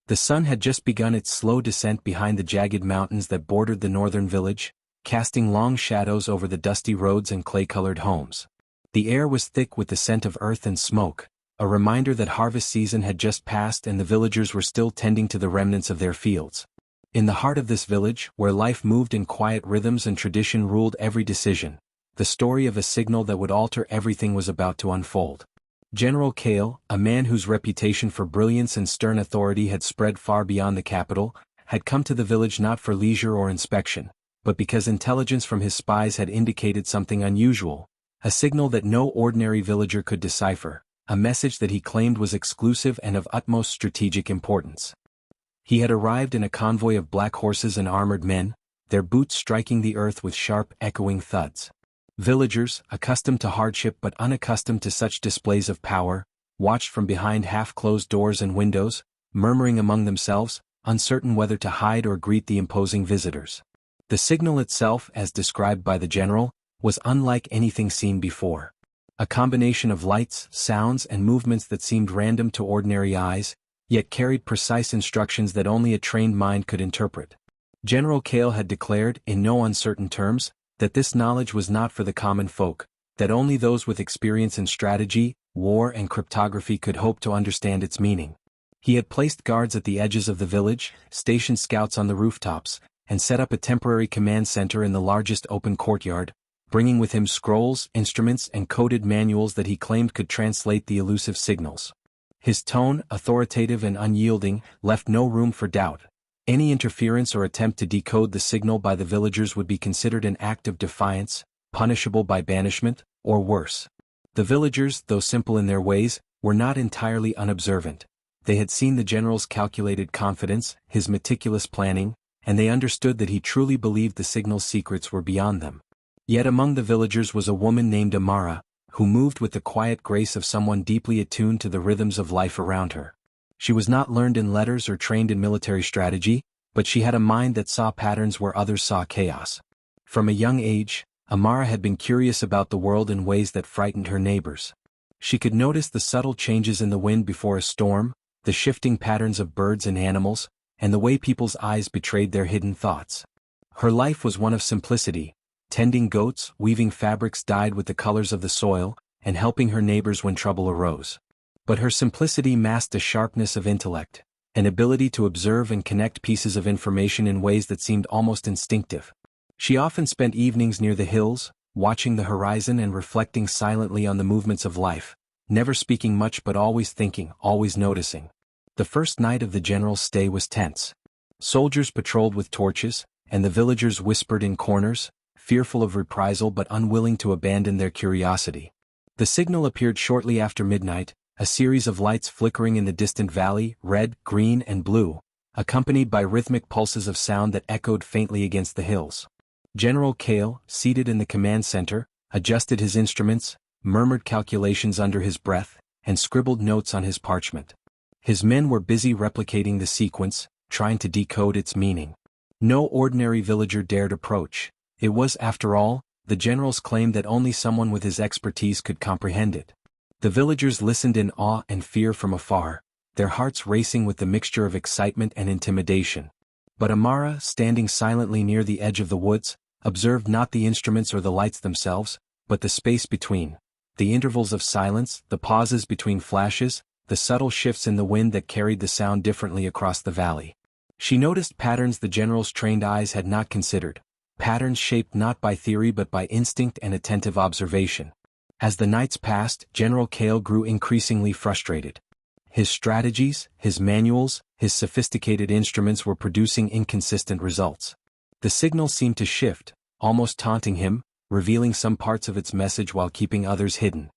The sun had just begun its slow descent behind the jagged mountains that bordered the northern village, casting long shadows over the dusty roads and clay-colored homes. The air was thick with the scent of earth and smoke, a reminder that harvest season had just passed and the villagers were still tending to the remnants of their fields. In the heart of this village, where life moved in quiet rhythms and tradition ruled every decision, the story of a signal that would alter everything was about to unfold. General Kale, a man whose reputation for brilliance and stern authority had spread far beyond the capital, had come to the village not for leisure or inspection, but because intelligence from his spies had indicated something unusual, a signal that no ordinary villager could decipher, a message that he claimed was exclusive and of utmost strategic importance. He had arrived in a convoy of black horses and armored men, their boots striking the earth with sharp, echoing thuds. Villagers, accustomed to hardship but unaccustomed to such displays of power, watched from behind half-closed doors and windows, murmuring among themselves, uncertain whether to hide or greet the imposing visitors. The signal itself, as described by the general, was unlike anything seen before. A combination of lights, sounds, and movements that seemed random to ordinary eyes, yet carried precise instructions that only a trained mind could interpret. General Kale had declared, in no uncertain terms, that this knowledge was not for the common folk, that only those with experience in strategy, war and cryptography could hope to understand its meaning. He had placed guards at the edges of the village, stationed scouts on the rooftops, and set up a temporary command center in the largest open courtyard, bringing with him scrolls, instruments and coded manuals that he claimed could translate the elusive signals. His tone, authoritative and unyielding, left no room for doubt. Any interference or attempt to decode the signal by the villagers would be considered an act of defiance, punishable by banishment, or worse. The villagers, though simple in their ways, were not entirely unobservant. They had seen the general's calculated confidence, his meticulous planning, and they understood that he truly believed the signal's secrets were beyond them. Yet among the villagers was a woman named Amara, who moved with the quiet grace of someone deeply attuned to the rhythms of life around her. She was not learned in letters or trained in military strategy, but she had a mind that saw patterns where others saw chaos. From a young age, Amara had been curious about the world in ways that frightened her neighbors. She could notice the subtle changes in the wind before a storm, the shifting patterns of birds and animals, and the way people's eyes betrayed their hidden thoughts. Her life was one of simplicity, tending goats, weaving fabrics dyed with the colors of the soil, and helping her neighbors when trouble arose. But her simplicity masked a sharpness of intellect, an ability to observe and connect pieces of information in ways that seemed almost instinctive. She often spent evenings near the hills, watching the horizon and reflecting silently on the movements of life, never speaking much but always thinking, always noticing. The first night of the general's stay was tense. Soldiers patrolled with torches, and the villagers whispered in corners, fearful of reprisal but unwilling to abandon their curiosity. The signal appeared shortly after midnight, a series of lights flickering in the distant valley, red, green, and blue, accompanied by rhythmic pulses of sound that echoed faintly against the hills. General Kale, seated in the command center, adjusted his instruments, murmured calculations under his breath, and scribbled notes on his parchment. His men were busy replicating the sequence, trying to decode its meaning. No ordinary villager dared approach. It was, after all, the general's claim that only someone with his expertise could comprehend it. The villagers listened in awe and fear from afar, their hearts racing with the mixture of excitement and intimidation. But Amara, standing silently near the edge of the woods, observed not the instruments or the lights themselves, but the space between, the intervals of silence, the pauses between flashes, the subtle shifts in the wind that carried the sound differently across the valley. She noticed patterns the general's trained eyes had not considered, patterns shaped not by theory but by instinct and attentive observation. As the nights passed, General Kale grew increasingly frustrated. His strategies, his manuals, his sophisticated instruments were producing inconsistent results. The signal seemed to shift, almost taunting him, revealing some parts of its message while keeping others hidden.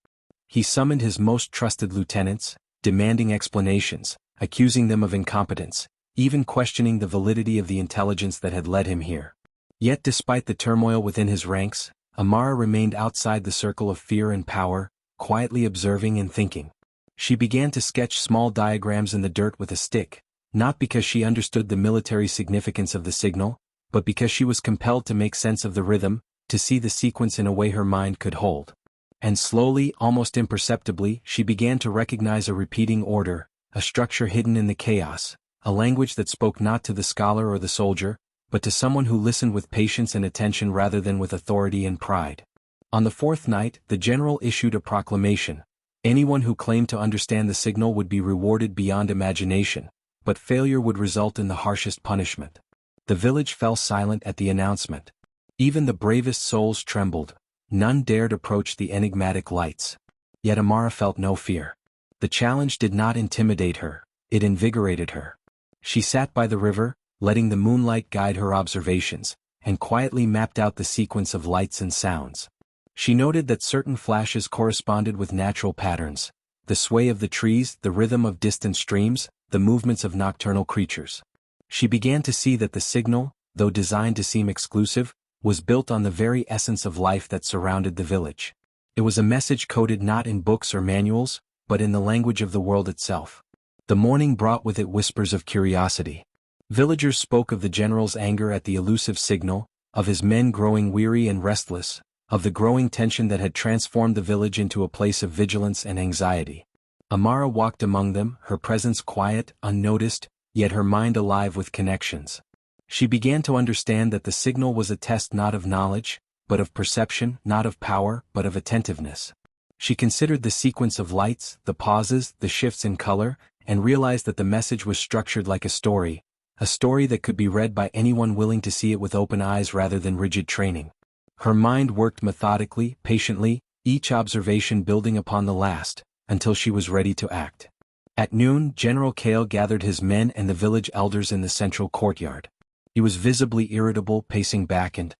He summoned his most trusted lieutenants, demanding explanations, accusing them of incompetence, even questioning the validity of the intelligence that had led him here. Yet despite the turmoil within his ranks, Amara remained outside the circle of fear and power, quietly observing and thinking. She began to sketch small diagrams in the dirt with a stick, not because she understood the military significance of the signal, but because she was compelled to make sense of the rhythm, to see the sequence in a way her mind could hold. And slowly, almost imperceptibly, she began to recognize a repeating order, a structure hidden in the chaos, a language that spoke not to the scholar or the soldier, but to someone who listened with patience and attention rather than with authority and pride. On the fourth night, the general issued a proclamation. Anyone who claimed to understand the signal would be rewarded beyond imagination, but failure would result in the harshest punishment. The village fell silent at the announcement. Even the bravest souls trembled. None dared approach the enigmatic lights. Yet Amara felt no fear. The challenge did not intimidate her, it invigorated her. She sat by the river, letting the moonlight guide her observations, and quietly mapped out the sequence of lights and sounds. She noted that certain flashes corresponded with natural patterns, the sway of the trees, the rhythm of distant streams, the movements of nocturnal creatures. She began to see that the signal, though designed to seem exclusive, was built on the very essence of life that surrounded the village. It was a message coded not in books or manuals, but in the language of the world itself. The morning brought with it whispers of curiosity. Villagers spoke of the general's anger at the elusive signal, of his men growing weary and restless, of the growing tension that had transformed the village into a place of vigilance and anxiety. Amara walked among them, her presence quiet, unnoticed, yet her mind alive with connections. She began to understand that the signal was a test not of knowledge, but of perception, not of power, but of attentiveness. She considered the sequence of lights, the pauses, the shifts in color, and realized that the message was structured like a story that could be read by anyone willing to see it with open eyes rather than rigid training. Her mind worked methodically, patiently, each observation building upon the last, until she was ready to act. At noon, General Kale gathered his men and the village elders in the central courtyard. He was visibly irritable, pacing back and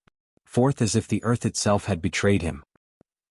forth as if the earth itself had betrayed him.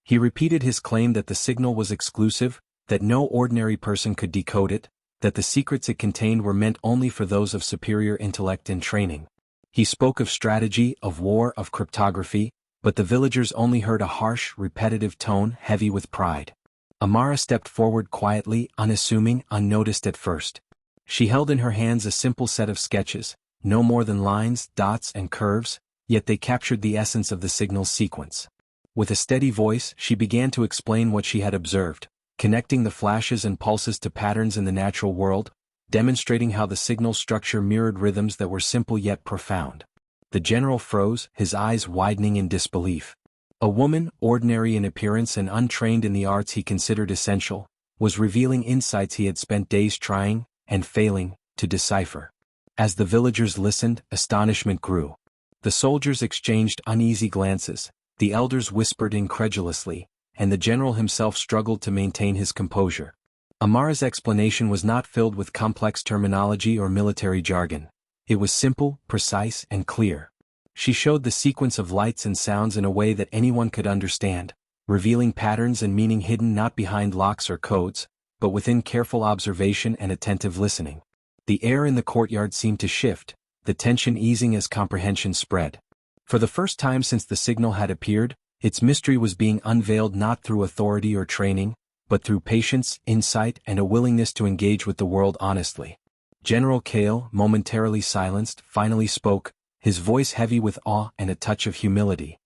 He repeated his claim that the signal was exclusive, that no ordinary person could decode it, that the secrets it contained were meant only for those of superior intellect and training. He spoke of strategy, of war, of cryptography, but the villagers only heard a harsh, repetitive tone heavy with pride. Amara stepped forward quietly, unassuming, unnoticed at first. She held in her hands a simple set of sketches, no more than lines, dots, and curves, yet they captured the essence of the signal's sequence. With a steady voice, she began to explain what she had observed, connecting the flashes and pulses to patterns in the natural world, demonstrating how the signal structure mirrored rhythms that were simple yet profound. The general froze, his eyes widening in disbelief. A woman, ordinary in appearance and untrained in the arts he considered essential, was revealing insights he had spent days trying, and failing, to decipher. As the villagers listened, astonishment grew. The soldiers exchanged uneasy glances, the elders whispered incredulously, and the general himself struggled to maintain his composure. Amara's explanation was not filled with complex terminology or military jargon. It was simple, precise, and clear. She showed the sequence of lights and sounds in a way that anyone could understand, revealing patterns and meaning hidden not behind locks or codes, but within careful observation and attentive listening. The air in the courtyard seemed to shift, the tension easing as comprehension spread. For the first time since the signal had appeared, its mystery was being unveiled not through authority or training, but through patience, insight, and a willingness to engage with the world honestly. General Kale, momentarily silenced, finally spoke, his voice heavy with awe and a touch of humility.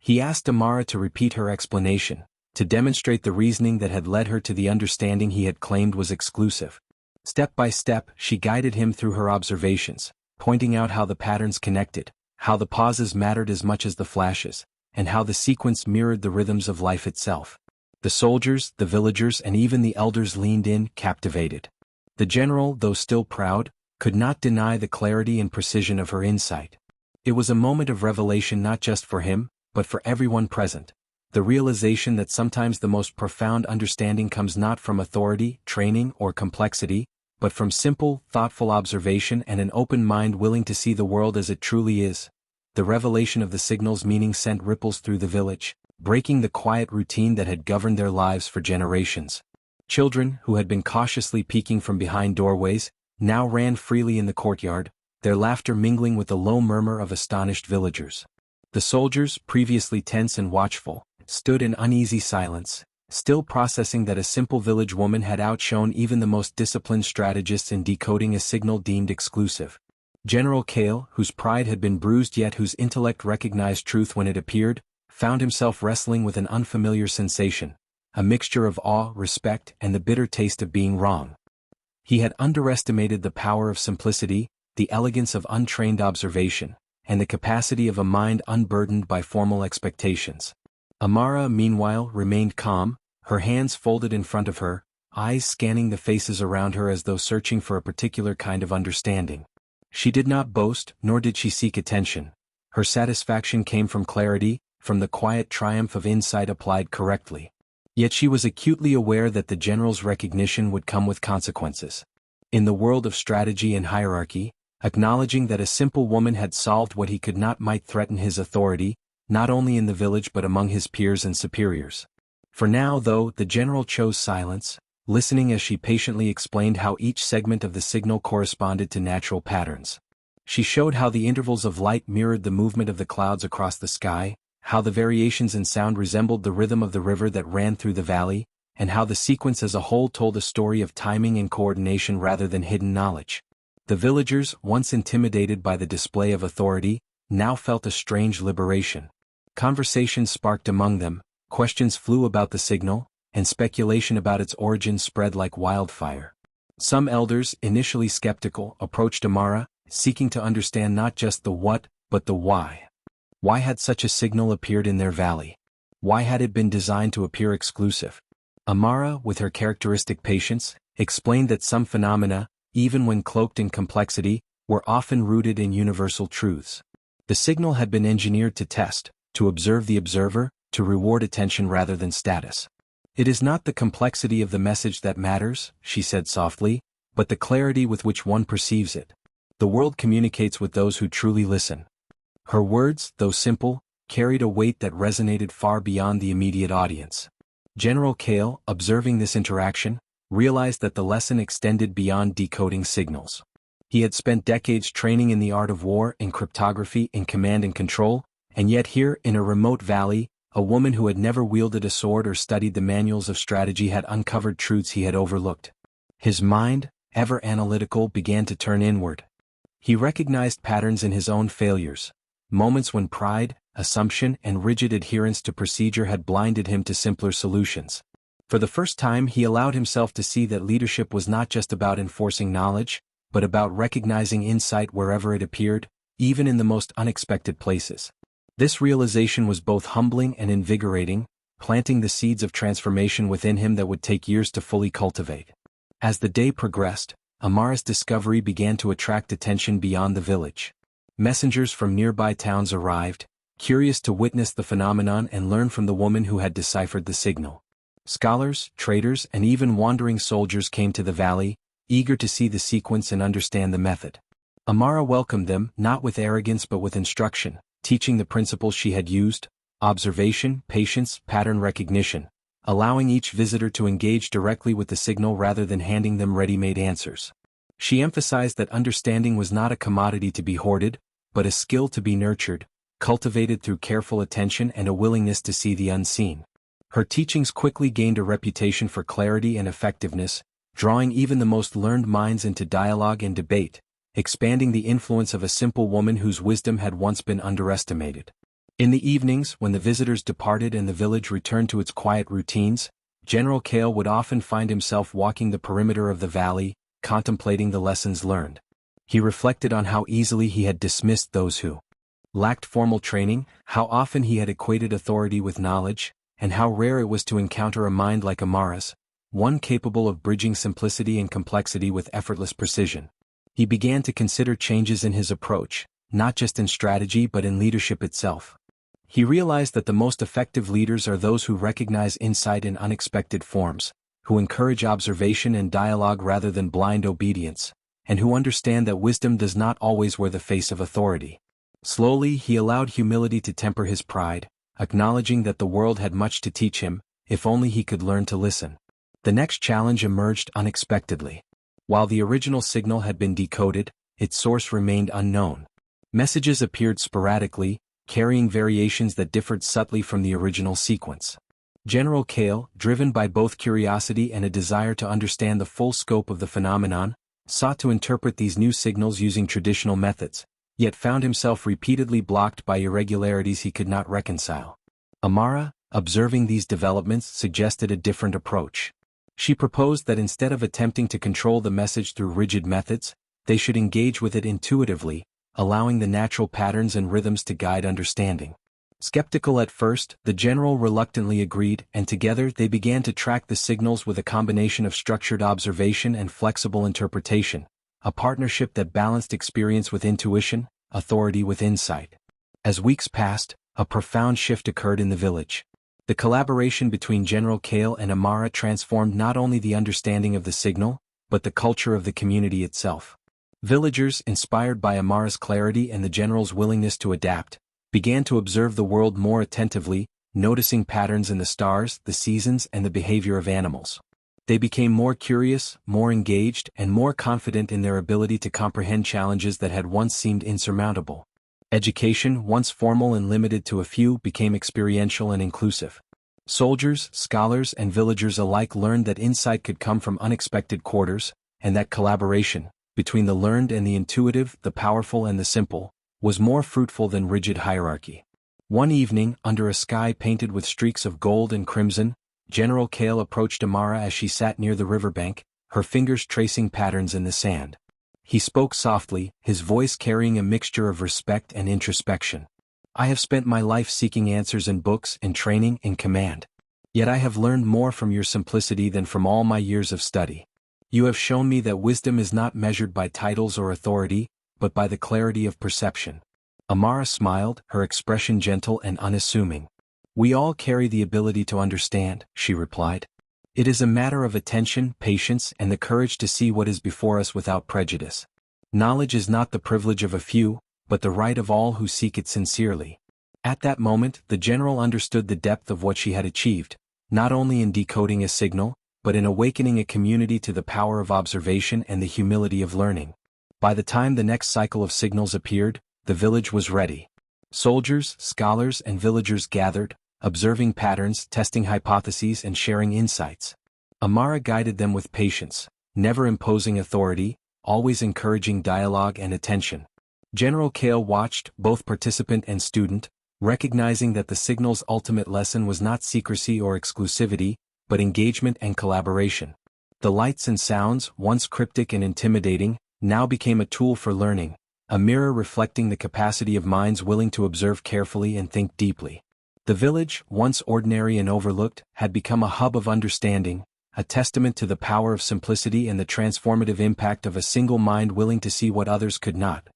He asked Amara to repeat her explanation, to demonstrate the reasoning that had led her to the understanding he had claimed was exclusive. Step by step, she guided him through her observations, pointing out how the patterns connected, how the pauses mattered as much as the flashes, and how the sequence mirrored the rhythms of life itself. The soldiers, the villagers, and even the elders leaned in, captivated. The general, though still proud, could not deny the clarity and precision of her insight. It was a moment of revelation not just for him, but for everyone present. The realization that sometimes the most profound understanding comes not from authority, training, or complexity, but from simple, thoughtful observation and an open mind willing to see the world as it truly is. The revelation of the signal's meaning sent ripples through the village, breaking the quiet routine that had governed their lives for generations. Children, who had been cautiously peeking from behind doorways, now ran freely in the courtyard, their laughter mingling with the low murmur of astonished villagers. The soldiers, previously tense and watchful, stood in uneasy silence, still processing that a simple village woman had outshone even the most disciplined strategists in decoding a signal deemed exclusive. General Kale, whose pride had been bruised yet whose intellect recognized truth when it appeared, found himself wrestling with an unfamiliar sensation, a mixture of awe, respect, and the bitter taste of being wrong. He had underestimated the power of simplicity, the elegance of untrained observation, and the capacity of a mind unburdened by formal expectations. Amara, meanwhile, remained calm, her hands folded in front of her, eyes scanning the faces around her as though searching for a particular kind of understanding. She did not boast, nor did she seek attention. Her satisfaction came from clarity, from the quiet triumph of insight applied correctly. Yet she was acutely aware that the general's recognition would come with consequences. In the world of strategy and hierarchy, acknowledging that a simple woman had solved what he could not might threaten his authority, not only in the village but among his peers and superiors. For now, though, the general chose silence, listening as she patiently explained how each segment of the signal corresponded to natural patterns. She showed how the intervals of light mirrored the movement of the clouds across the sky, how the variations in sound resembled the rhythm of the river that ran through the valley, and how the sequence as a whole told a story of timing and coordination rather than hidden knowledge. The villagers, once intimidated by the display of authority, now felt a strange liberation. Conversations sparked among them, questions flew about the signal, and speculation about its origin spread like wildfire. Some elders, initially skeptical, approached Amara, seeking to understand not just the what, but the why. Why had such a signal appeared in their valley? Why had it been designed to appear exclusive? Amara, with her characteristic patience, explained that some phenomena, even when cloaked in complexity, were often rooted in universal truths. The signal had been engineered to test, to observe the observer, to reward attention rather than status. It is not the complexity of the message that matters, she said softly, but the clarity with which one perceives it. The world communicates with those who truly listen. Her words, though simple, carried a weight that resonated far beyond the immediate audience. General Kale, observing this interaction, realized that the lesson extended beyond decoding signals. He had spent decades training in the art of war, in cryptography, in command and control, and yet here, in a remote valley, a woman who had never wielded a sword or studied the manuals of strategy had uncovered truths he had overlooked. His mind, ever analytical, began to turn inward. He recognized patterns in his own failures, moments when pride, assumption, and rigid adherence to procedure had blinded him to simpler solutions. For the first time, he allowed himself to see that leadership was not just about enforcing knowledge, but about recognizing insight wherever it appeared, even in the most unexpected places. This realization was both humbling and invigorating, planting the seeds of transformation within him that would take years to fully cultivate. As the day progressed, Amara's discovery began to attract attention beyond the village. Messengers from nearby towns arrived, curious to witness the phenomenon and learn from the woman who had deciphered the signal. Scholars, traders, and even wandering soldiers came to the valley, eager to see the sequence and understand the method. Amara welcomed them, not with arrogance but with instruction, teaching the principles she had used: observation, patience, pattern recognition, allowing each visitor to engage directly with the signal rather than handing them ready-made answers. She emphasized that understanding was not a commodity to be hoarded, but a skill to be nurtured, cultivated through careful attention and a willingness to see the unseen. Her teachings quickly gained a reputation for clarity and effectiveness, drawing even the most learned minds into dialogue and debate, expanding the influence of a simple woman whose wisdom had once been underestimated. In the evenings, when the visitors departed and the village returned to its quiet routines, General Kale would often find himself walking the perimeter of the valley, contemplating the lessons learned. He reflected on how easily he had dismissed those who lacked formal training, how often he had equated authority with knowledge, and how rare it was to encounter a mind like Amara's, one capable of bridging simplicity and complexity with effortless precision. He began to consider changes in his approach, not just in strategy but in leadership itself. He realized that the most effective leaders are those who recognize insight in unexpected forms, who encourage observation and dialogue rather than blind obedience, and who understand that wisdom does not always wear the face of authority. Slowly, he allowed humility to temper his pride, acknowledging that the world had much to teach him, if only he could learn to listen. The next challenge emerged unexpectedly. While the original signal had been decoded, its source remained unknown. Messages appeared sporadically, carrying variations that differed subtly from the original sequence. General Kale, driven by both curiosity and a desire to understand the full scope of the phenomenon, sought to interpret these new signals using traditional methods, yet found himself repeatedly blocked by irregularities he could not reconcile. Amara, observing these developments, suggested a different approach. She proposed that instead of attempting to control the message through rigid methods, they should engage with it intuitively, allowing the natural patterns and rhythms to guide understanding. Skeptical at first, the general reluctantly agreed, and together they began to track the signals with a combination of structured observation and flexible interpretation, a partnership that balanced experience with intuition, authority with insight. As weeks passed, a profound shift occurred in the village. The collaboration between General Kale and Amara transformed not only the understanding of the signal, but the culture of the community itself. Villagers, inspired by Amara's clarity and the general's willingness to adapt, began to observe the world more attentively, noticing patterns in the stars, the seasons, and the behavior of animals. They became more curious, more engaged, and more confident in their ability to comprehend challenges that had once seemed insurmountable. Education, once formal and limited to a few, became experiential and inclusive. Soldiers, scholars, and villagers alike learned that insight could come from unexpected quarters, and that collaboration, between the learned and the intuitive, the powerful and the simple, was more fruitful than rigid hierarchy. One evening, under a sky painted with streaks of gold and crimson, General Kale approached Amara as she sat near the riverbank, her fingers tracing patterns in the sand. He spoke softly, his voice carrying a mixture of respect and introspection. "I have spent my life seeking answers in books, in training, in command. Yet I have learned more from your simplicity than from all my years of study. You have shown me that wisdom is not measured by titles or authority, but by the clarity of perception." Amara smiled, her expression gentle and unassuming. "We all carry the ability to understand," she replied. "It is a matter of attention, patience, and the courage to see what is before us without prejudice. Knowledge is not the privilege of a few, but the right of all who seek it sincerely." At that moment, the general understood the depth of what she had achieved, not only in decoding a signal, but in awakening a community to the power of observation and the humility of learning. By the time the next cycle of signals appeared, the village was ready. Soldiers, scholars, and villagers gathered, observing patterns, testing hypotheses, and sharing insights. Amara guided them with patience, never imposing authority, always encouraging dialogue and attention. General Kale watched, both participant and student, recognizing that the signal's ultimate lesson was not secrecy or exclusivity, but engagement and collaboration. The lights and sounds, once cryptic and intimidating, now became a tool for learning, a mirror reflecting the capacity of minds willing to observe carefully and think deeply. The village, once ordinary and overlooked, had become a hub of understanding, a testament to the power of simplicity and the transformative impact of a single mind willing to see what others could not.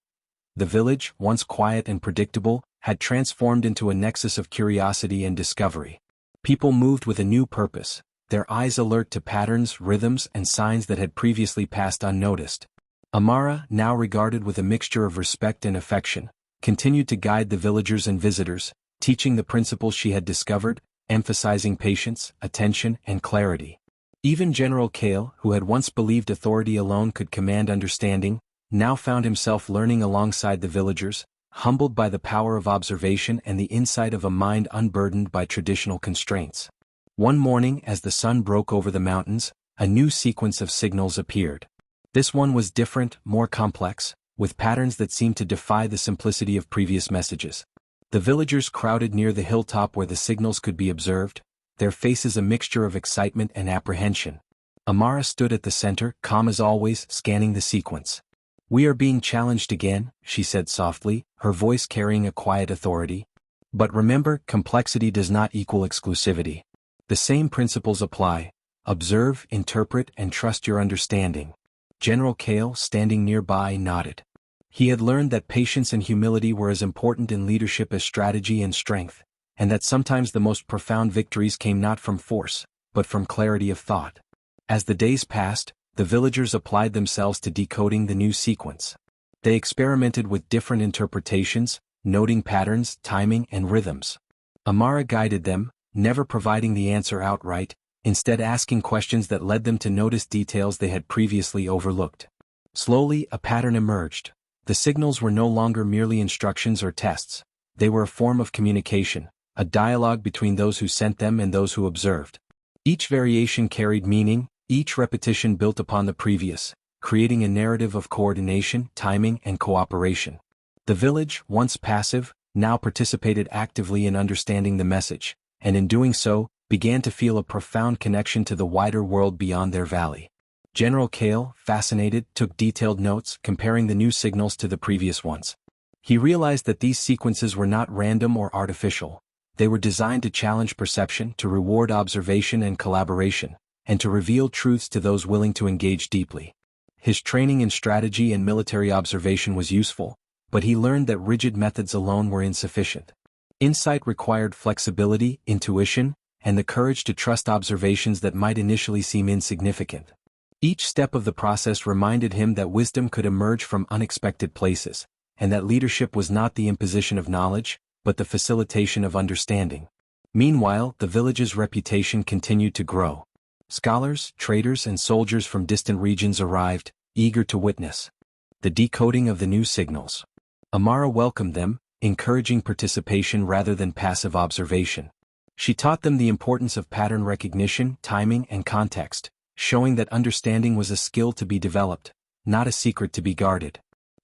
The village, once quiet and predictable, had transformed into a nexus of curiosity and discovery. People moved with a new purpose, their eyes alert to patterns, rhythms, and signs that had previously passed unnoticed. Amara, now regarded with a mixture of respect and affection, continued to guide the villagers and visitors, teaching the principles she had discovered, emphasizing patience, attention, and clarity. Even General Kale, who had once believed authority alone could command understanding, now found himself learning alongside the villagers, humbled by the power of observation and the insight of a mind unburdened by traditional constraints. One morning, as the sun broke over the mountains, a new sequence of signals appeared. This one was different, more complex, with patterns that seemed to defy the simplicity of previous messages. The villagers crowded near the hilltop where the signals could be observed, their faces a mixture of excitement and apprehension. Amara stood at the center, calm as always, scanning the sequence. "We are being challenged again," she said softly, her voice carrying a quiet authority. "But remember, complexity does not equal exclusivity. The same principles apply. Observe, interpret, and trust your understanding." General Kale, standing nearby, nodded. He had learned that patience and humility were as important in leadership as strategy and strength, and that sometimes the most profound victories came not from force, but from clarity of thought. As the days passed, the villagers applied themselves to decoding the new sequence. They experimented with different interpretations, noting patterns, timing, and rhythms. Amara guided them, never providing the answer outright, instead asking questions that led them to notice details they had previously overlooked. Slowly, a pattern emerged. The signals were no longer merely instructions or tests. They were a form of communication, a dialogue between those who sent them and those who observed. Each variation carried meaning, each repetition built upon the previous, creating a narrative of coordination, timing, and cooperation. The village, once passive, now participated actively in understanding the message, and in doing so, began to feel a profound connection to the wider world beyond their valley. General Kale, fascinated, took detailed notes, comparing the new signals to the previous ones. He realized that these sequences were not random or artificial. They were designed to challenge perception, to reward observation and collaboration, and to reveal truths to those willing to engage deeply. His training in strategy and military observation was useful, but he learned that rigid methods alone were insufficient. Insight required flexibility, intuition, and the courage to trust observations that might initially seem insignificant. Each step of the process reminded him that wisdom could emerge from unexpected places, and that leadership was not the imposition of knowledge, but the facilitation of understanding. Meanwhile, the village's reputation continued to grow. Scholars, traders, and soldiers from distant regions arrived, eager to witness the decoding of the new signals. Amara welcomed them, encouraging participation rather than passive observation. She taught them the importance of pattern recognition, timing, and context, showing that understanding was a skill to be developed, not a secret to be guarded.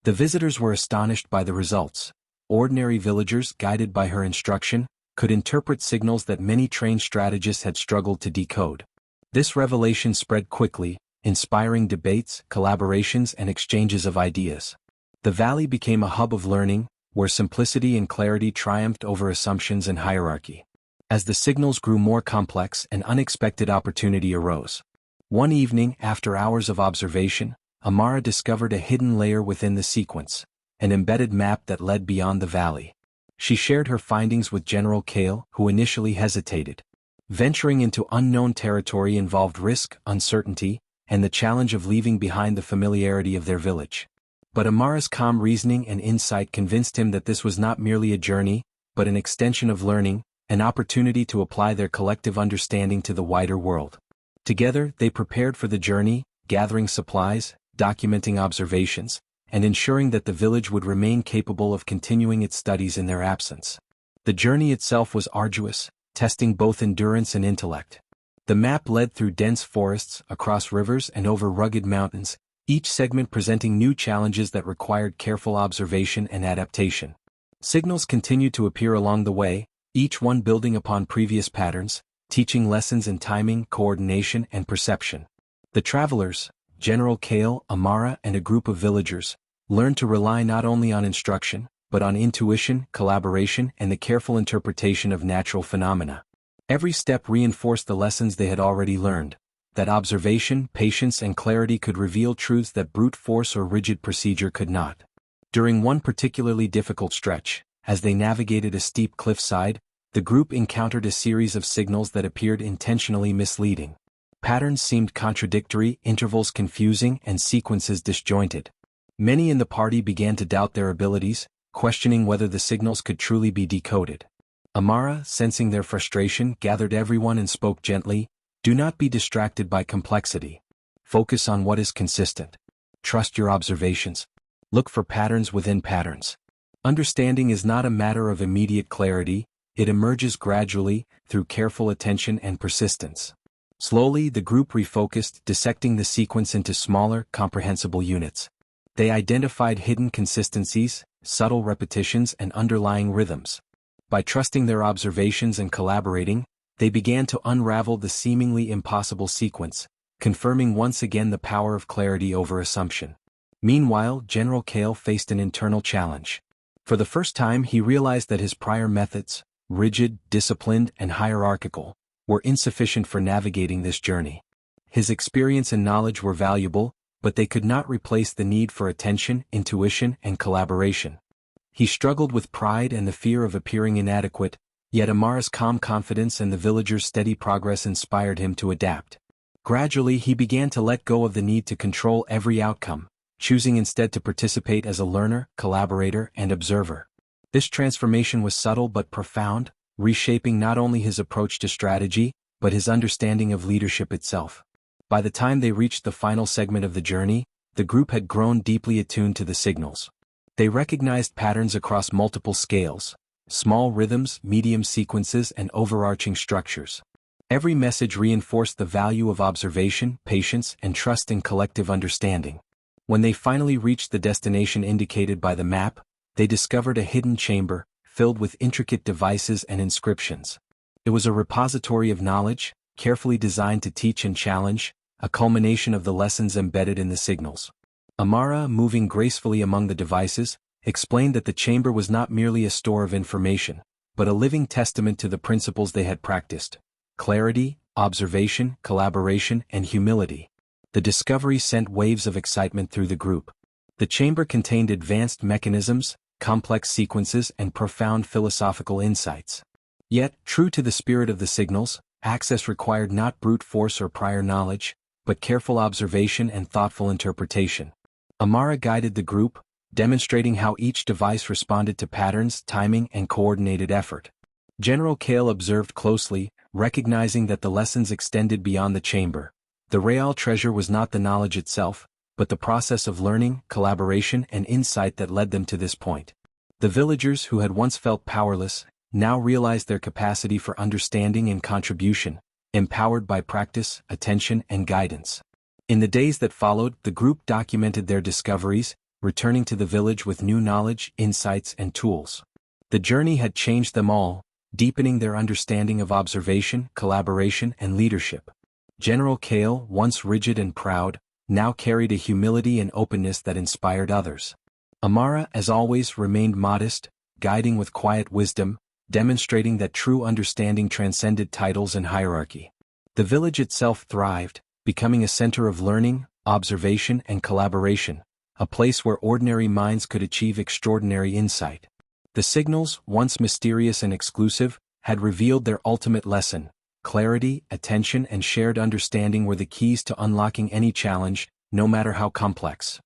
The visitors were astonished by the results. Ordinary villagers, guided by her instruction, could interpret signals that many trained strategists had struggled to decode. This revelation spread quickly, inspiring debates, collaborations, and exchanges of ideas. The valley became a hub of learning, where simplicity and clarity triumphed over assumptions and hierarchy. As the signals grew more complex, an unexpected opportunity arose. One evening, after hours of observation, Amara discovered a hidden layer within the sequence, an embedded map that led beyond the valley. She shared her findings with General Kale, who initially hesitated. Venturing into unknown territory involved risk, uncertainty, and the challenge of leaving behind the familiarity of their village. But Amara's calm reasoning and insight convinced him that this was not merely a journey, but an extension of learning, an opportunity to apply their collective understanding to the wider world. Together, they prepared for the journey, gathering supplies, documenting observations, and ensuring that the village would remain capable of continuing its studies in their absence. The journey itself was arduous, testing both endurance and intellect. The map led through dense forests, across rivers, and over rugged mountains, each segment presenting new challenges that required careful observation and adaptation. Signals continued to appear along the way, each one building upon previous patterns, teaching lessons in timing, coordination, and perception. The travelers, General Kale, Amara, and a group of villagers, learned to rely not only on instruction, but on intuition, collaboration, and the careful interpretation of natural phenomena. Every step reinforced the lessons they had already learned, that observation, patience, and clarity could reveal truths that brute force or rigid procedure could not. During one particularly difficult stretch, as they navigated a steep cliffside, the group encountered a series of signals that appeared intentionally misleading. Patterns seemed contradictory, intervals confusing, and sequences disjointed. Many in the party began to doubt their abilities, questioning whether the signals could truly be decoded. Amara, sensing their frustration, gathered everyone and spoke gently, "Do not be distracted by complexity. Focus on what is consistent. Trust your observations. Look for patterns within patterns. Understanding is not a matter of immediate clarity, it emerges gradually, through careful attention and persistence." Slowly, the group refocused, dissecting the sequence into smaller, comprehensible units. They identified hidden consistencies, subtle repetitions, and underlying rhythms. By trusting their observations and collaborating, they began to unravel the seemingly impossible sequence, confirming once again the power of clarity over assumption. Meanwhile, General Kale faced an internal challenge. For the first time, he realized that his prior methods, rigid, disciplined, and hierarchical, were insufficient for navigating this journey. His experience and knowledge were valuable, but they could not replace the need for attention, intuition, and collaboration. He struggled with pride and the fear of appearing inadequate, yet Amara's calm confidence and the villagers' steady progress inspired him to adapt. Gradually, he began to let go of the need to control every outcome, choosing instead to participate as a learner, collaborator, and observer. This transformation was subtle but profound, reshaping not only his approach to strategy, but his understanding of leadership itself. By the time they reached the final segment of the journey, the group had grown deeply attuned to the signals. They recognized patterns across multiple scales, small rhythms, medium sequences, and overarching structures. Every message reinforced the value of observation, patience, and trust in collective understanding. When they finally reached the destination indicated by the map, they discovered a hidden chamber, filled with intricate devices and inscriptions. It was a repository of knowledge, carefully designed to teach and challenge, a culmination of the lessons embedded in the signals. Amara, moving gracefully among the devices, explained that the chamber was not merely a store of information, but a living testament to the principles they had practiced: clarity, observation, collaboration, and humility. The discovery sent waves of excitement through the group. The chamber contained advanced mechanisms, complex sequences, and profound philosophical insights. Yet, true to the spirit of the signals, access required not brute force or prior knowledge, but careful observation and thoughtful interpretation. Amara guided the group, demonstrating how each device responded to patterns, timing, and coordinated effort. General Kale observed closely, recognizing that the lessons extended beyond the chamber. The real treasure was not the knowledge itself, but the process of learning, collaboration, and insight that led them to this point. The villagers who had once felt powerless, now realized their capacity for understanding and contribution, empowered by practice, attention, and guidance. In the days that followed, the group documented their discoveries, returning to the village with new knowledge, insights, and tools. The journey had changed them all, deepening their understanding of observation, collaboration, and leadership. General Kale, once rigid and proud, now carried a humility and openness that inspired others. Amara, as always, remained modest, guiding with quiet wisdom, demonstrating that true understanding transcended titles and hierarchy. The village itself thrived, becoming a center of learning, observation, and collaboration, a place where ordinary minds could achieve extraordinary insight. The signals, once mysterious and exclusive, had revealed their ultimate lesson: clarity, attention, and shared understanding were the keys to unlocking any challenge, no matter how complex.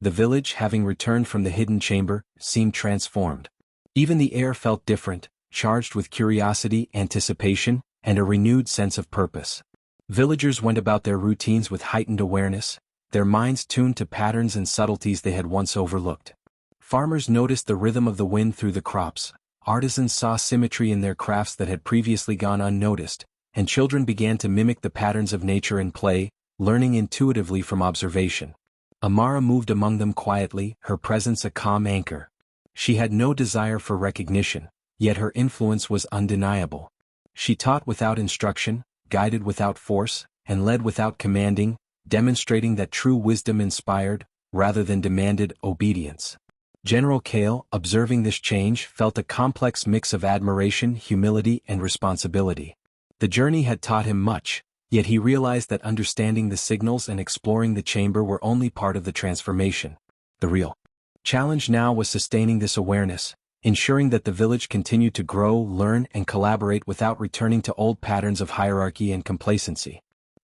The village, having returned from the hidden chamber, seemed transformed. Even the air felt different, charged with curiosity, anticipation, and a renewed sense of purpose. Villagers went about their routines with heightened awareness, their minds tuned to patterns and subtleties they had once overlooked. Farmers noticed the rhythm of the wind through the crops, artisans saw symmetry in their crafts that had previously gone unnoticed, and children began to mimic the patterns of nature in play, learning intuitively from observation. Amara moved among them quietly, her presence a calm anchor. She had no desire for recognition, yet her influence was undeniable. She taught without instruction, guided without force, and led without commanding, demonstrating that true wisdom inspired, rather than demanded, obedience. General Kale, observing this change, felt a complex mix of admiration, humility, and responsibility. The journey had taught him much, yet he realized that understanding the signals and exploring the chamber were only part of the transformation. The real challenge now was sustaining this awareness, ensuring that the village continued to grow, learn, and collaborate without returning to old patterns of hierarchy and complacency.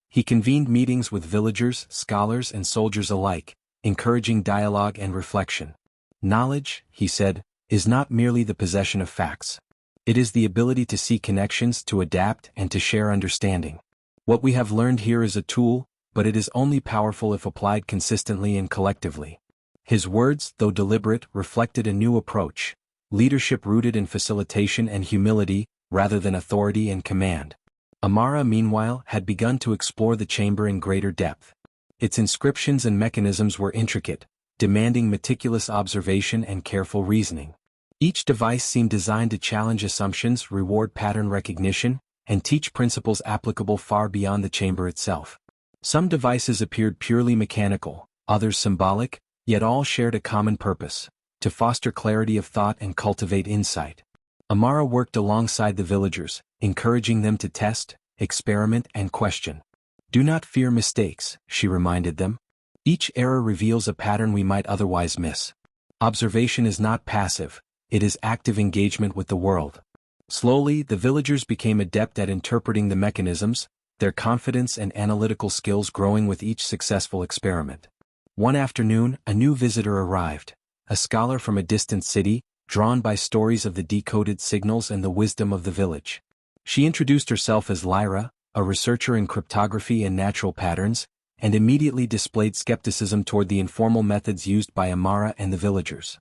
He convened meetings with villagers, scholars, and soldiers alike, encouraging dialogue and reflection. Knowledge, he said, is not merely the possession of facts. It is the ability to see connections, to adapt, and to share understanding. What we have learned here is a tool, but it is only powerful if applied consistently and collectively. His words, though deliberate, reflected a new approach: leadership rooted in facilitation and humility, rather than authority and command. Amara, meanwhile, had begun to explore the chamber in greater depth. Its inscriptions and mechanisms were intricate, demanding meticulous observation and careful reasoning. Each device seemed designed to challenge assumptions, reward pattern recognition, and teach principles applicable far beyond the chamber itself. Some devices appeared purely mechanical, others symbolic, yet all shared a common purpose: to foster clarity of thought and cultivate insight. Amara worked alongside the villagers, encouraging them to test, experiment, and question. "Do not fear mistakes," she reminded them. "Each error reveals a pattern we might otherwise miss. Observation is not passive, it is active engagement with the world." Slowly, the villagers became adept at interpreting the mechanisms, their confidence and analytical skills growing with each successful experiment. One afternoon, a new visitor arrived, a scholar from a distant city, drawn by stories of the decoded signals and the wisdom of the village. She introduced herself as Lyra, a researcher in cryptography and natural patterns, and immediately displayed skepticism toward the informal methods used by Amara and the villagers.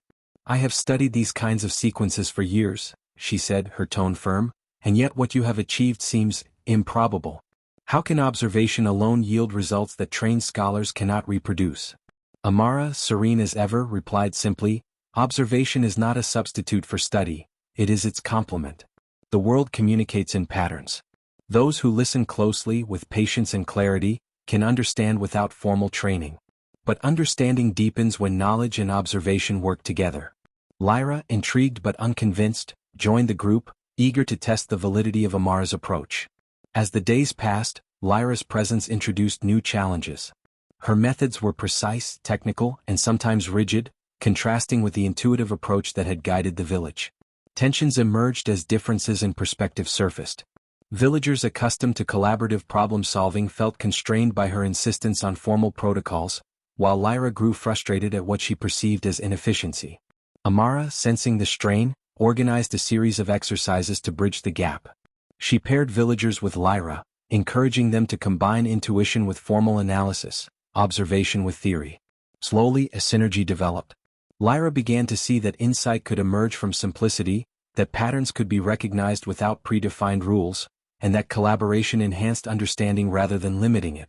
"I have studied these kinds of sequences for years," she said, her tone firm, "and yet what you have achieved seems improbable. How can observation alone yield results that trained scholars cannot reproduce?" Amara, serene as ever, replied simply, "Observation is not a substitute for study, it is its complement. The world communicates in patterns. Those who listen closely with patience and clarity can understand without formal training. But understanding deepens when knowledge and observation work together. Lyra, intrigued but unconvinced, joined the group, eager to test the validity of Amara's approach. As the days passed, Lyra's presence introduced new challenges. Her methods were precise, technical, and sometimes rigid, contrasting with the intuitive approach that had guided the village. Tensions emerged as differences in perspective surfaced. Villagers accustomed to collaborative problem-solving felt constrained by her insistence on formal protocols, while Lyra grew frustrated at what she perceived as inefficiency. Amara, sensing the strain, organized a series of exercises to bridge the gap. She paired villagers with Lyra, encouraging them to combine intuition with formal analysis, observation with theory. Slowly, a synergy developed. Lyra began to see that insight could emerge from simplicity, that patterns could be recognized without predefined rules, and that collaboration enhanced understanding rather than limiting it.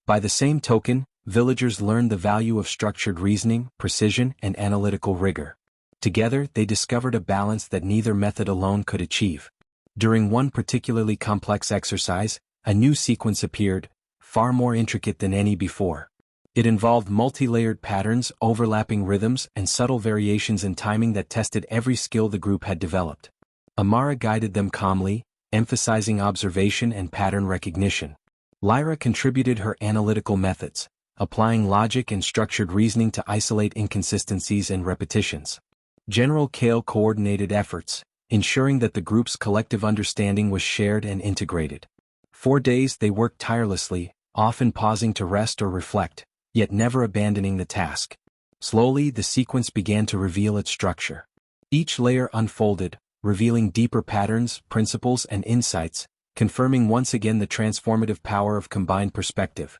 By the same token, villagers learned the value of structured reasoning, precision, and analytical rigor. Together, they discovered a balance that neither method alone could achieve. During one particularly complex exercise, a new sequence appeared, far more intricate than any before. It involved multi-layered patterns, overlapping rhythms, and subtle variations in timing that tested every skill the group had developed. Amara guided them calmly, emphasizing observation and pattern recognition. Lyra contributed her analytical methods, applying logic and structured reasoning to isolate inconsistencies and repetitions. General Kale coordinated efforts, ensuring that the group's collective understanding was shared and integrated. For days they worked tirelessly, often pausing to rest or reflect, yet never abandoning the task. Slowly the sequence began to reveal its structure. Each layer unfolded, revealing deeper patterns, principles, and insights, confirming once again the transformative power of combined perspective.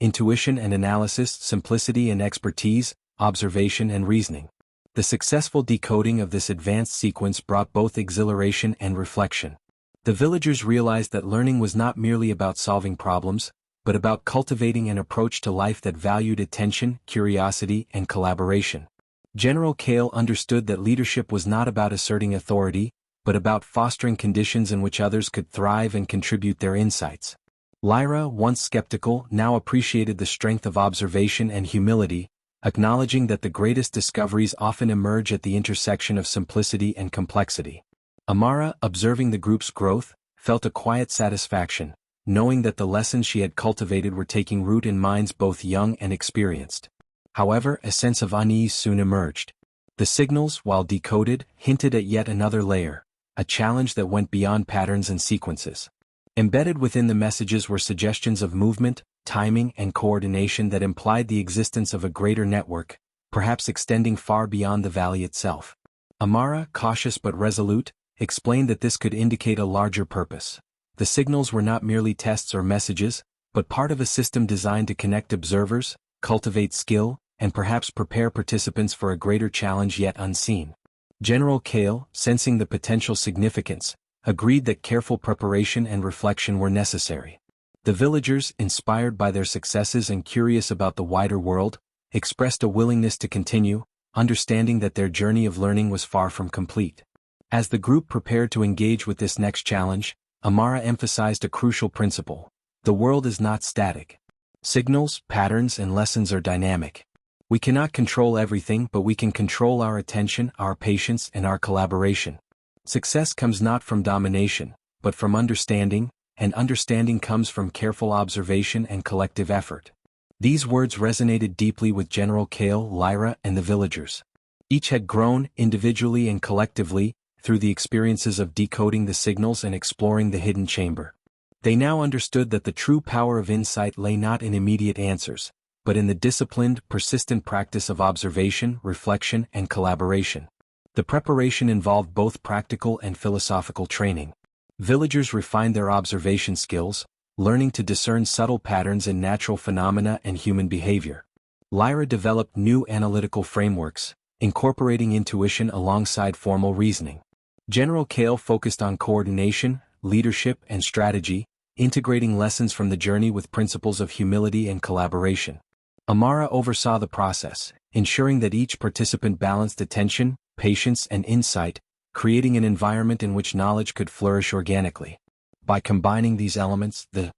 Intuition and analysis, simplicity and expertise, observation and reasoning. The successful decoding of this advanced sequence brought both exhilaration and reflection. The villagers realized that learning was not merely about solving problems, but about cultivating an approach to life that valued attention, curiosity, and collaboration. General Kale understood that leadership was not about asserting authority, but about fostering conditions in which others could thrive and contribute their insights. Lyra, once skeptical, now appreciated the strength of observation and humility, acknowledging that the greatest discoveries often emerge at the intersection of simplicity and complexity. Amara, observing the group's growth, felt a quiet satisfaction, knowing that the lessons she had cultivated were taking root in minds both young and experienced. However, a sense of unease soon emerged. The signals, while decoded, hinted at yet another layer, a challenge that went beyond patterns and sequences. Embedded within the messages were suggestions of movement, timing, and coordination that implied the existence of a greater network, perhaps extending far beyond the valley itself. Amara, cautious but resolute, explained that this could indicate a larger purpose. The signals were not merely tests or messages, but part of a system designed to connect observers, cultivate skill, and perhaps prepare participants for a greater challenge yet unseen. General Kale, sensing the potential significance, agreed that careful preparation and reflection were necessary. The villagers, inspired by their successes and curious about the wider world, expressed a willingness to continue, understanding that their journey of learning was far from complete. As the group prepared to engage with this next challenge, Amara emphasized a crucial principle: the world is not static. Signals, patterns, and lessons are dynamic. We cannot control everything, but we can control our attention, our patience, and our collaboration. Success comes not from domination, but from understanding, and understanding comes from careful observation and collective effort. These words resonated deeply with General Kale, Lyra, and the villagers. Each had grown, individually and collectively, through the experiences of decoding the signals and exploring the hidden chamber. They now understood that the true power of insight lay not in immediate answers, but in the disciplined, persistent practice of observation, reflection, and collaboration. The preparation involved both practical and philosophical training. Villagers refined their observation skills, learning to discern subtle patterns in natural phenomena and human behavior. Lyra developed new analytical frameworks, incorporating intuition alongside formal reasoning. General Kale focused on coordination, leadership, and strategy, integrating lessons from the journey with principles of humility and collaboration. Amara oversaw the process, ensuring that each participant balanced attention, patience, and insight, creating an environment in which knowledge could flourish organically. By combining these elements, the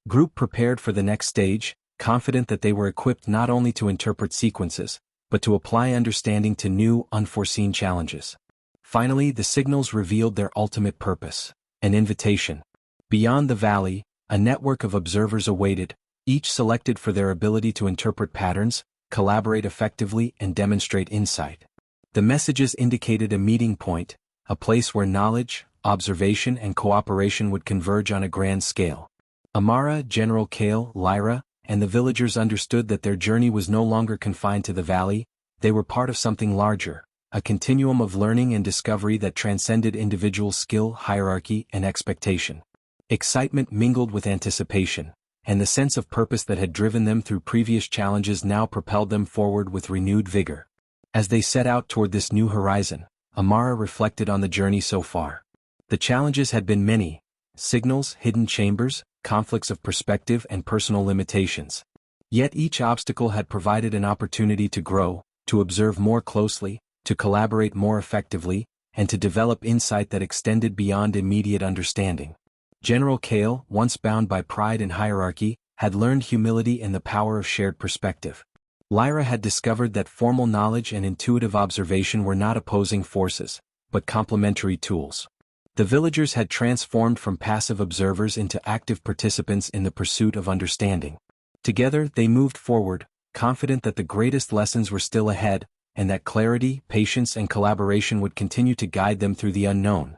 group prepared for the next stage, confident that they were equipped not only to interpret sequences, but to apply understanding to new, unforeseen challenges. Finally, the signals revealed their ultimate purpose: an invitation. Beyond the valley, a network of observers awaited, each selected for their ability to interpret patterns, collaborate effectively, and demonstrate insight. The messages indicated a meeting point, a place where knowledge, observation, and cooperation would converge on a grand scale. Amara, General Kale, Lyra, and the villagers understood that their journey was no longer confined to the valley. They were part of something larger, a continuum of learning and discovery that transcended individual skill, hierarchy, and expectation. Excitement mingled with anticipation, and the sense of purpose that had driven them through previous challenges now propelled them forward with renewed vigor. As they set out toward this new horizon, Amara reflected on the journey so far. The challenges had been many: signals, hidden chambers, conflicts of perspective, and personal limitations. Yet each obstacle had provided an opportunity to grow, to observe more closely, to collaborate more effectively, and to develop insight that extended beyond immediate understanding. General Kale, once bound by pride and hierarchy, had learned humility and the power of shared perspective. Lyra had discovered that formal knowledge and intuitive observation were not opposing forces, but complementary tools. The villagers had transformed from passive observers into active participants in the pursuit of understanding. Together they moved forward, confident that the greatest lessons were still ahead, and that clarity, patience, and collaboration would continue to guide them through the unknown.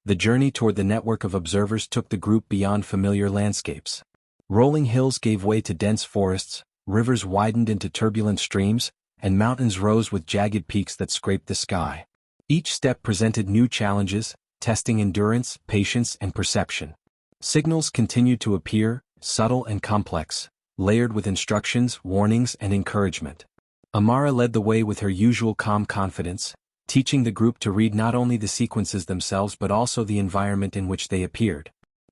The journey toward the network of observers took the group beyond familiar landscapes. Rolling hills gave way to dense forests, rivers widened into turbulent streams, and mountains rose with jagged peaks that scraped the sky. Each step presented new challenges, testing endurance, patience, and perception. Signals continued to appear, subtle and complex, layered with instructions, warnings, and encouragement. Amara led the way with her usual calm confidence, teaching the group to read not only the sequences themselves but also the environment in which they appeared.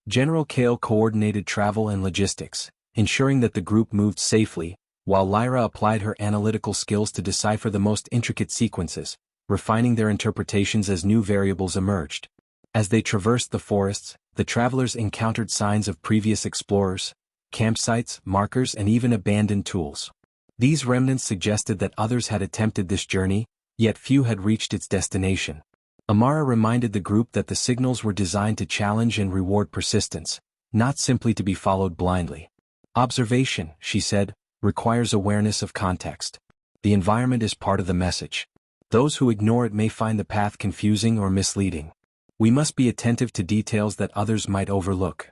General Kale coordinated travel and logistics, ensuring that the group moved safely, while Lyra applied her analytical skills to decipher the most intricate sequences, refining their interpretations as new variables emerged. As they traversed the forests, the travelers encountered signs of previous explorers, campsites, markers, and even abandoned tools. These remnants suggested that others had attempted this journey, yet few had reached its destination. Amara reminded the group that the signals were designed to challenge and reward persistence, not simply to be followed blindly. Observation, she said, requires awareness of context. The environment is part of the message. Those who ignore it may find the path confusing or misleading. We must be attentive to details that others might overlook.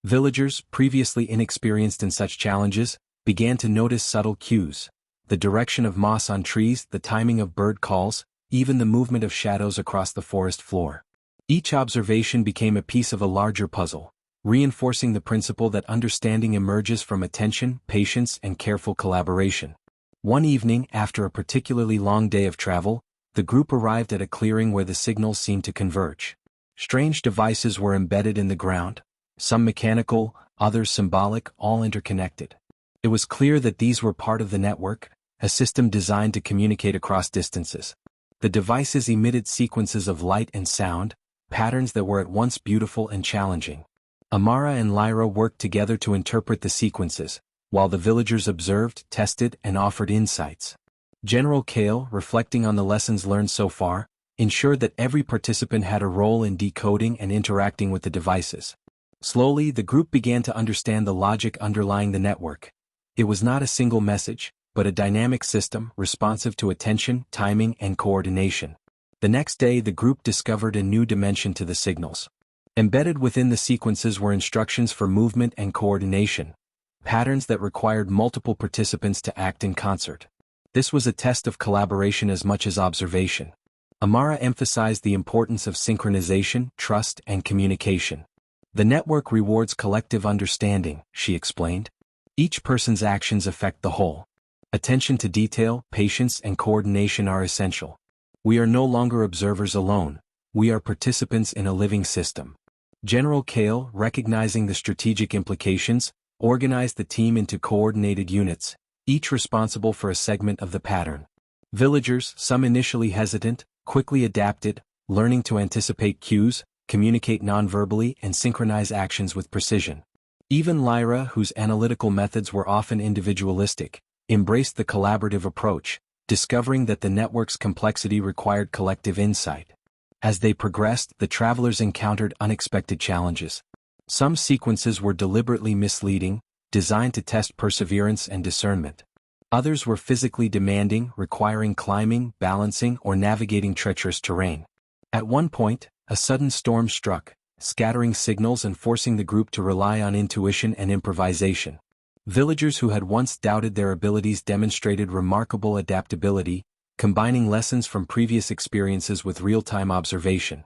Villagers, previously inexperienced in such challenges, began to notice subtle cues: the direction of moss on trees, the timing of bird calls, even the movement of shadows across the forest floor. Each observation became a piece of a larger puzzle, reinforcing the principle that understanding emerges from attention, patience, and careful collaboration. One evening, after a particularly long day of travel, the group arrived at a clearing where the signals seemed to converge. Strange devices were embedded in the ground, some mechanical, others symbolic, all interconnected. It was clear that these were part of the network, a system designed to communicate across distances. The devices emitted sequences of light and sound, patterns that were at once beautiful and challenging. Amara and Lyra worked together to interpret the sequences, while the villagers observed, tested, and offered insights. General Kale, reflecting on the lessons learned so far, ensured that every participant had a role in decoding and interacting with the devices. Slowly, the group began to understand the logic underlying the network. It was not a single message, but a dynamic system responsive to attention, timing, and coordination. The next day, the group discovered a new dimension to the signals. Embedded within the sequences were instructions for movement and coordination, patterns that required multiple participants to act in concert. This was a test of collaboration as much as observation. Amara emphasized the importance of synchronization, trust, and communication. The network rewards collective understanding, she explained. Each person's actions affect the whole. Attention to detail, patience, and coordination are essential. We are no longer observers alone, we are participants in a living system. General Kale, recognizing the strategic implications, organized the team into coordinated units, each responsible for a segment of the pattern. Villagers, some initially hesitant, quickly adapted, learning to anticipate cues, communicate nonverbally, and synchronize actions with precision. Even Lyra, whose analytical methods were often individualistic, embraced the collaborative approach, discovering that the network's complexity required collective insight. As they progressed, the travelers encountered unexpected challenges. Some sequences were deliberately misleading, designed to test perseverance and discernment. Others were physically demanding, requiring climbing, balancing, or navigating treacherous terrain. At one point, a sudden storm struck, scattering signals and forcing the group to rely on intuition and improvisation. Villagers who had once doubted their abilities demonstrated remarkable adaptability, combining lessons from previous experiences with real-time observation.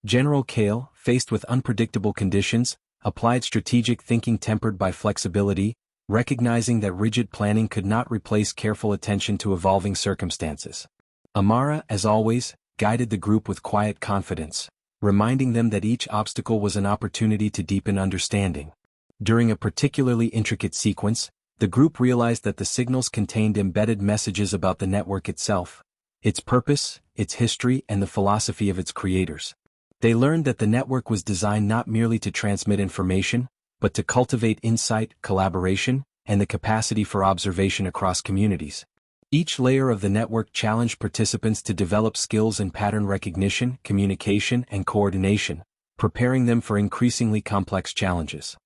General Kale, faced with unpredictable conditions, applied strategic thinking tempered by flexibility, recognizing that rigid planning could not replace careful attention to evolving circumstances. Amara, as always, guided the group with quiet confidence, reminding them that each obstacle was an opportunity to deepen understanding. During a particularly intricate sequence, the group realized that the signals contained embedded messages about the network itself, its purpose, its history, and the philosophy of its creators. They learned that the network was designed not merely to transmit information, but to cultivate insight, collaboration, and the capacity for observation across communities. Each layer of the network challenged participants to develop skills in pattern recognition, communication, and coordination, preparing them for increasingly complex challenges.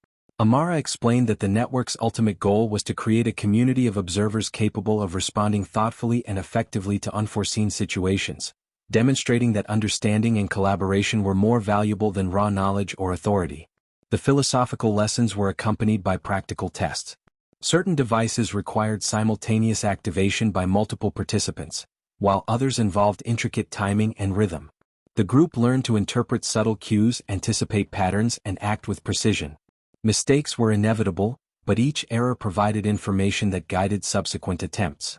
Amara explained that the network's ultimate goal was to create a community of observers capable of responding thoughtfully and effectively to unforeseen situations, demonstrating that understanding and collaboration were more valuable than raw knowledge or authority. The philosophical lessons were accompanied by practical tests. Certain devices required simultaneous activation by multiple participants, while others involved intricate timing and rhythm. The group learned to interpret subtle cues, anticipate patterns, and act with precision. Mistakes were inevitable, but each error provided information that guided subsequent attempts.